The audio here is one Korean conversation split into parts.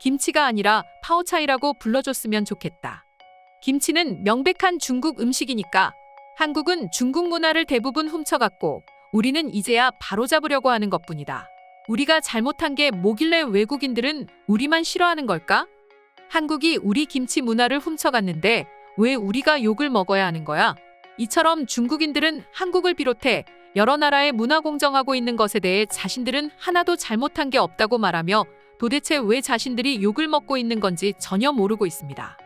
김치가 아니라 파오차이라고 불러줬으면 좋겠다. 김치는 명백한 중국 음식이니까 한국은 중국 문화를 대부분 훔쳐갔고 우리는 이제야 바로잡으려고 하는 것뿐이다. 우리가 잘못한 게 뭐길래 외국인들은 우리만 싫어하는 걸까? 한국이 우리 김치 문화를 훔쳐갔는데 왜 우리가 욕을 먹어야 하는 거야? 이처럼 중국인들은 한국을 비롯해 여러 나라의 문화 공정하고 있는 것에 대해 자신들은 하나도 잘못한 게 없다고 말하며 도대체 왜 자신들이 욕을 먹고 있는 건지 전혀 모르고 있습니다.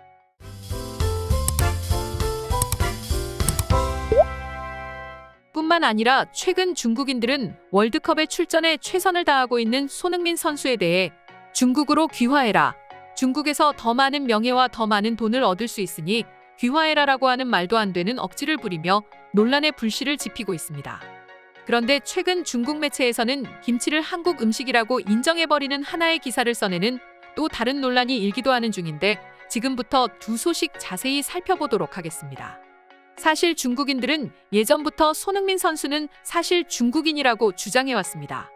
뿐만 아니라 최근 중국인들은 월드컵에 출전해 최선을 다하고 있는 손흥민 선수에 대해 중국으로 귀화해라. 중국에서 더 많은 명예와 더 많은 돈을 얻을 수 있으니 귀화해라라고 하는 말도 안 되는 억지를 부리며 논란의 불씨를 지피고 있습니다. 그런데 최근 중국 매체에서는 김치를 한국 음식이라고 인정해버리는 하나의 기사를 써내는 또 다른 논란이 일기도 하는 중인데 지금부터 두 소식 자세히 살펴보도록 하겠습니다. 사실 중국인들은 예전부터 손흥민 선수는 사실 중국인이라고 주장해왔습니다.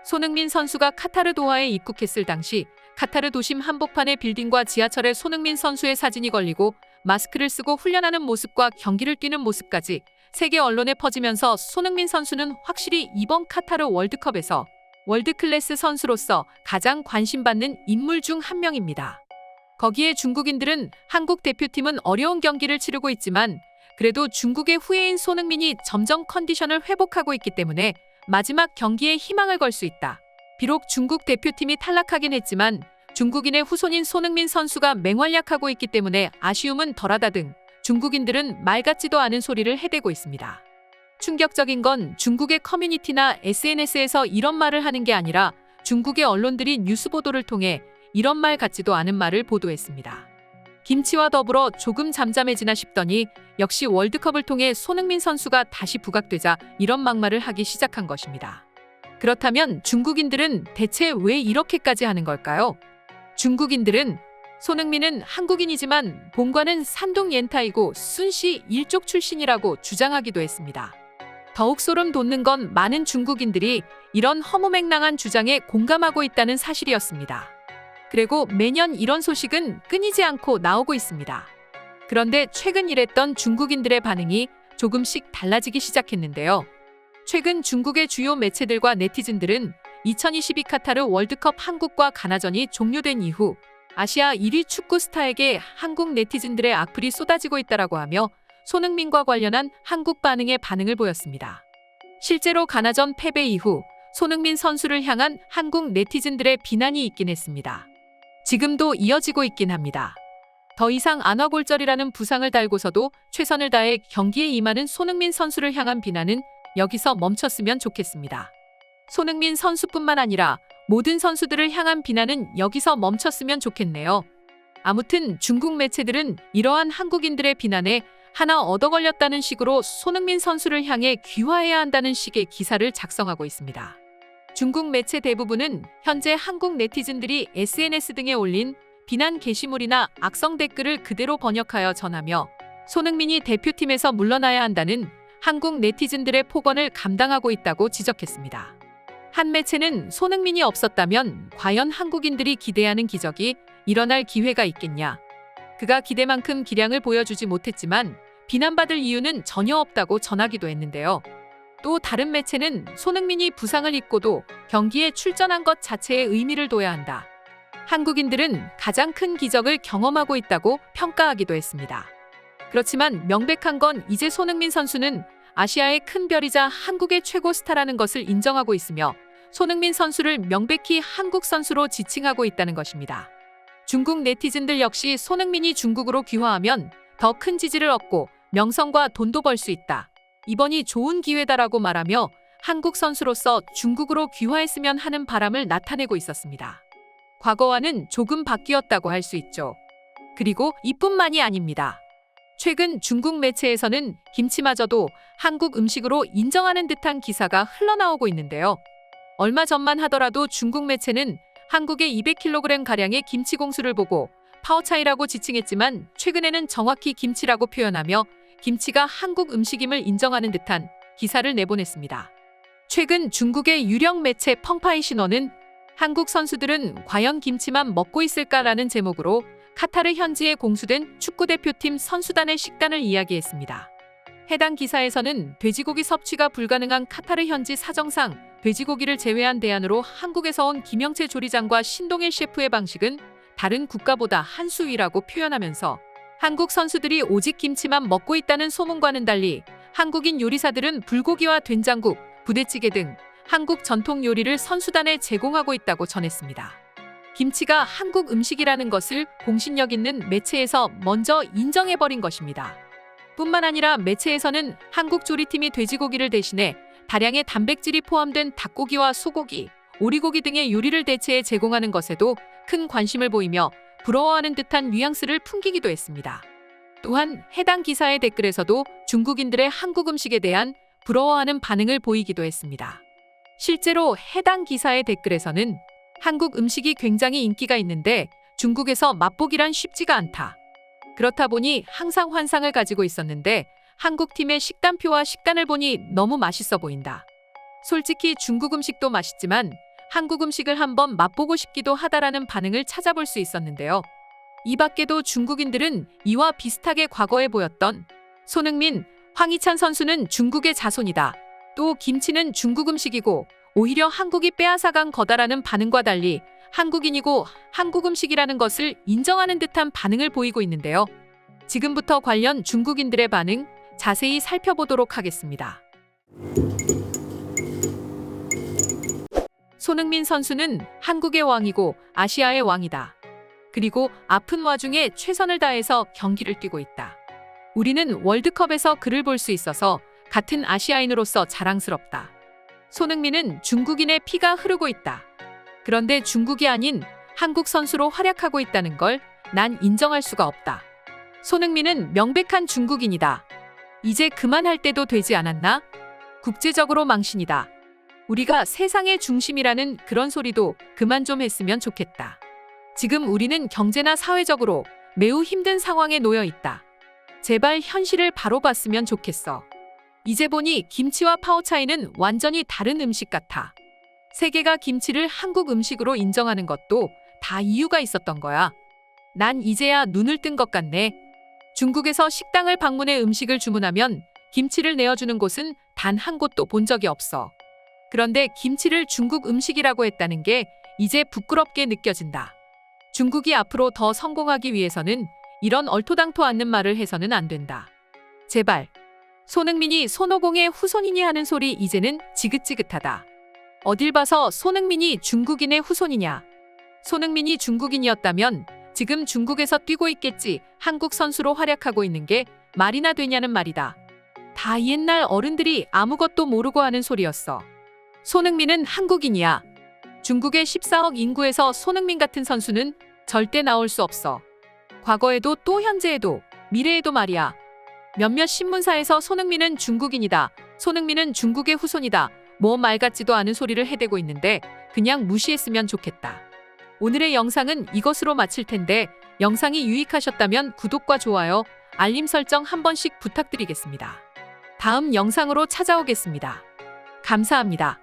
손흥민 선수가 카타르 도하에 입국했을 당시 카타르 도심 한복판의 빌딩과 지하철에 손흥민 선수의 사진이 걸리고 마스크를 쓰고 훈련하는 모습과 경기를 뛰는 모습까지 세계 언론에 퍼지면서 손흥민 선수는 확실히 이번 카타르 월드컵에서 월드클래스 선수로서 가장 관심받는 인물 중 한 명입니다. 거기에 중국인들은 한국 대표팀은 어려운 경기를 치르고 있지만 그래도 중국의 후예인 손흥민이 점점 컨디션을 회복하고 있기 때문에 마지막 경기에 희망을 걸 수 있다. 비록 중국 대표팀이 탈락하긴 했지만 중국인의 후손인 손흥민 선수가 맹활약하고 있기 때문에 아쉬움은 덜하다 등 중국인들은 말 같지도 않은 소리를 해대고 있습니다. 충격적인 건 중국의 커뮤니티나 SNS에서 이런 말을 하는 게 아니라 중국의 언론들이 뉴스 보도를 통해 이런 말 같지도 않은 말을 보도했습니다. 김치와 더불어 조금 잠잠해지나 싶더니 역시 월드컵을 통해 손흥민 선수가 다시 부각되자 이런 막말을 하기 시작한 것입니다. 그렇다면 중국인들은 대체 왜 이렇게까지 하는 걸까요? 중국인들은 손흥민은 한국인이지만 본관은 산둥 옌타이고 순시 일족 출신이라고 주장하기도 했습니다. 더욱 소름 돋는 건 많은 중국인들이 이런 허무맹랑한 주장에 공감하고 있다는 사실이었습니다. 그리고 매년 이런 소식은 끊이지 않고 나오고 있습니다. 그런데 최근 이랬던 중국인들의 반응이 조금씩 달라지기 시작했는데요. 최근 중국의 주요 매체들과 네티즌들은 2022 카타르 월드컵 한국과 가나전이 종료된 이후 아시아 1위 축구 스타에게 한국 네티즌들의 악플이 쏟아지고 있다라고 하며 손흥민과 관련한 한국 반응에 반응을 보였습니다. 실제로 가나전 패배 이후 손흥민 선수를 향한 한국 네티즌들의 비난이 있긴 했습니다. 지금도 이어지고 있긴 합니다. 더 이상 안와골절이라는 부상을 달고서도 최선을 다해 경기에 임하는 손흥민 선수를 향한 비난은 여기서 멈췄으면 좋겠습니다. 손흥민 선수뿐만 아니라 모든 선수들을 향한 비난은 여기서 멈췄으면 좋겠네요. 아무튼 중국 매체들은 이러한 한국인들의 비난에 하나 얻어 걸렸다는 식으로 손흥민 선수를 향해 귀화해야 한다는 식의 기사를 작성하고 있습니다. 중국 매체 대부분은 현재 한국 네티즌들이 SNS 등에 올린 비난 게시물이나 악성 댓글을 그대로 번역하여 전하며 손흥민이 대표팀에서 물러나야 한다는 한국 네티즌들의 폭언을 감당하고 있다고 지적했습니다. 한 매체는 손흥민이 없었다면 과연 한국인들이 기대하는 기적이 일어날 기회가 있겠냐. 그가 기대만큼 기량을 보여주지 못했지만 비난받을 이유는 전혀 없다고 전하기도 했는데요. 또 다른 매체는 손흥민이 부상을 입고도 경기에 출전한 것 자체에 의미를 둬야 한다. 한국인들은 가장 큰 기적을 경험하고 있다고 평가하기도 했습니다. 그렇지만 명백한 건 이제 손흥민 선수는 아시아의 큰 별이자 한국의 최고 스타라는 것을 인정하고 있으며 손흥민 선수를 명백히 한국 선수로 지칭하고 있다는 것입니다. 중국 네티즌들 역시 손흥민이 중국으로 귀화하면 더 큰 지지를 얻고 명성과 돈도 벌 수 있다. 이번이 좋은 기회다라고 말하며 한국 선수로서 중국으로 귀화했으면 하는 바람을 나타내고 있었습니다. 과거와는 조금 바뀌었다고 할 수 있죠. 그리고 이뿐만이 아닙니다. 최근 중국 매체에서는 김치마저도 한국 음식으로 인정하는 듯한 기사가 흘러나오고 있는데요. 얼마 전만 하더라도 중국 매체는 한국의 200kg가량의 김치 공수를 보고 파오차이라고 지칭했지만 최근에는 정확히 김치라고 표현하며 김치가 한국 음식임을 인정하는 듯한 기사를 내보냈습니다. 최근 중국의 유력 매체 펑파이 신원은 한국 선수들은 과연 김치만 먹고 있을까라는 제목으로 카타르 현지에 공수된 축구대표팀 선수단의 식단을 이야기했습니다. 해당 기사에서는 돼지고기 섭취가 불가능한 카타르 현지 사정상 돼지고기를 제외한 대안으로 한국에서 온 김영채 조리장과 신동일 셰프의 방식은 다른 국가보다 한 수 위라고 표현하면서 한국 선수들이 오직 김치만 먹고 있다는 소문과는 달리 한국인 요리사들은 불고기와 된장국, 부대찌개 등 한국 전통 요리를 선수단에 제공하고 있다고 전했습니다. 김치가 한국 음식이라는 것을 공신력 있는 매체에서 먼저 인정해버린 것입니다. 뿐만 아니라 매체에서는 한국 조리팀이 돼지고기를 대신해 다량의 단백질이 포함된 닭고기와 소고기, 오리고기 등의 요리를 대체해 제공하는 것에도 큰 관심을 보이며 부러워하는 듯한 뉘앙스를 풍기기도 했습니다. 또한 해당 기사의 댓글에서도 중국인들의 한국 음식에 대한 부러워하는 반응을 보이기도 했습니다. 실제로 해당 기사의 댓글에서는 한국 음식이 굉장히 인기가 있는데 중국에서 맛보기란 쉽지가 않다. 그렇다 보니 항상 환상을 가지고 있었는데 한국팀의 식단표와 식단을 보니 너무 맛있어 보인다. 솔직히 중국 음식도 맛있지만 한국 음식을 한번 맛보고 싶기도 하다라는 반응을 찾아볼 수 있었는데요. 이 밖에도 중국인들은 이와 비슷하게 과거에 보였던 손흥민, 황희찬 선수는 중국의 자손이다. 또 김치는 중국 음식이고 오히려 한국이 빼앗아간 거다라는 반응과 달리 한국인이고 한국 음식이라는 것을 인정하는 듯한 반응을 보이고 있는데요. 지금부터 관련 중국인들의 반응 자세히 살펴보도록 하겠습니다. 손흥민 선수는 한국의 왕이고 아시아의 왕이다. 그리고 아픈 와중에 최선을 다해서 경기를 뛰고 있다. 우리는 월드컵에서 그를 볼 수 있어서 같은 아시아인으로서 자랑스럽다. 손흥민은 중국인의 피가 흐르고 있다. 그런데 중국이 아닌 한국 선수로 활약하고 있다는 걸 난 인정할 수가 없다. 손흥민은 명백한 중국인이다. 이제 그만할 때도 되지 않았나? 국제적으로 망신이다. 우리가 세상의 중심이라는 그런 소리도 그만 좀 했으면 좋겠다. 지금 우리는 경제나 사회적으로 매우 힘든 상황에 놓여 있다. 제발 현실을 바로 봤으면 좋겠어. 이제 보니 김치와 파오차이는 완전히 다른 음식 같아. 세계가 김치를 한국 음식으로 인정하는 것도 다 이유가 있었던 거야. 난 이제야 눈을 뜬 것 같네. 중국에서 식당을 방문해 음식을 주문하면 김치를 내어주는 곳은 단 한 곳도 본 적이 없어. 그런데 김치를 중국 음식이라고 했다는 게 이제 부끄럽게 느껴진다. 중국이 앞으로 더 성공하기 위해서는 이런 얼토당토 않는 말을 해서는 안 된다. 제발. 손흥민이 손오공의 후손이니 하는 소리 이제는 지긋지긋하다. 어딜 봐서 손흥민이 중국인의 후손이냐. 손흥민이 중국인이었다면 지금 중국에서 뛰고 있겠지. 한국 선수로 활약하고 있는 게 말이나 되냐는 말이다. 다 옛날 어른들이 아무것도 모르고 하는 소리였어. 손흥민은 한국인이야. 중국의 14억 인구에서 손흥민 같은 선수는 절대 나올 수 없어. 과거에도 또 현재에도 미래에도 말이야. 몇몇 신문사에서 손흥민은 중국인이다. 손흥민은 중국의 후손이다. 뭐 말 같지도 않은 소리를 해대고 있는데 그냥 무시했으면 좋겠다. 오늘의 영상은 이것으로 마칠 텐데 영상이 유익하셨다면 구독과 좋아요, 알림 설정 한 번씩 부탁드리겠습니다. 다음 영상으로 찾아오겠습니다. 감사합니다.